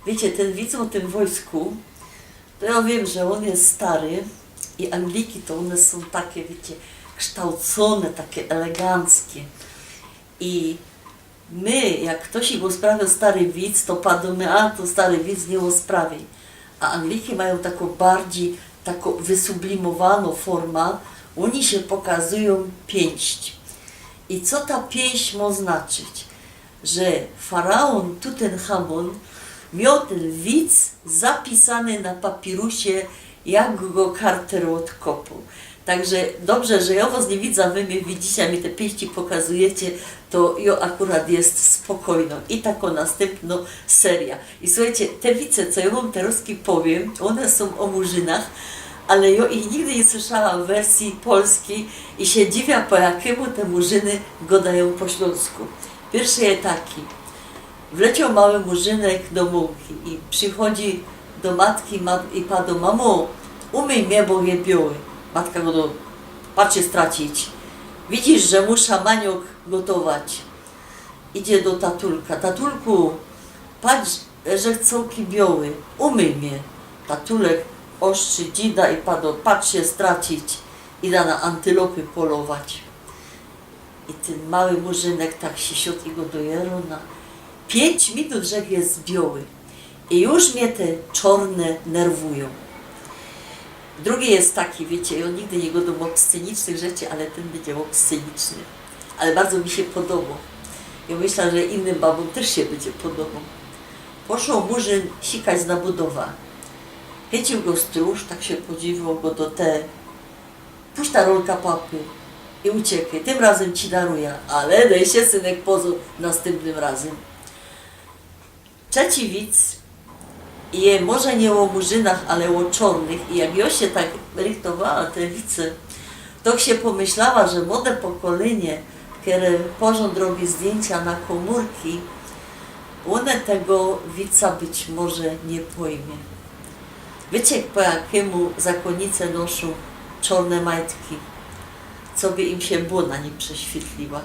Wiecie, ten widz o tym wojsku, to ja wiem, że on jest stary i Angliki to one są takie, wiecie, kształcone, takie eleganckie. I my, jak ktoś ich usprawia stary widz, to padamy, a to stary widz nie usprawi. A Angliki mają taką bardziej, taką wysublimowaną formę, oni się pokazują pięść. I co ta pięść ma znaczyć? Że faraon Tutenchamon miał ten widz zapisany na papirusie, jak go Carter odkopał. Także dobrze, że ja was nie widzę, wy mnie widzicie, a mi te pięści pokazujecie, to ja akurat jest spokojno. I taka następna seria. I słuchajcie, te wice, co ja wam teraz powiem, one są o murzynach, ale ja ich nigdy nie słyszałam w wersji polskiej i się dziwię, po jakiemu te murzyny gadają po śląsku. Pierwszy jest taki. Wleciał mały murzynek do mąki i przychodzi do matki i pada: mamo, umyj mnie, bo je biały. Matka go do patrzy stracić. Widzisz, że muszę maniok gotować. Idzie do tatulka. Tatulku, patrz, że całki biały. Umyj mnie. Tatulek ostrzy dzida i pada: patrz się stracić. Idę na antylopy polować. I ten mały murzynek tak się siot i go dojerą na 5 minut, że jest biały. I już mnie te czarne nerwują. Drugi jest taki, wiecie, ja nigdy nie gadam o scenicznych rzeczy, ale ten będzie o sceniczny. Ale bardzo mi się podobał. Ja myślę, że innym babom też się będzie podobał. Poszło murzyn sikać na budowę. Chycił go stróż, tak się podziwiał go do te. Puść ta rolka papy i uciekaj. Tym razem ci daruję, ale daj się, synek, pozór następnym razem. Trzeci widz je może nie o murzynach, ale o czarnych. I jak ja się tak rychtowała te wice, to się pomyślała, że młode pokolenie, które porząd robi zdjęcia na komórki, one tego widza być może nie pojmie. Wiecie, po jakiemu zakonnice noszą czarne majtki, co by im się błona nie prześwietliła.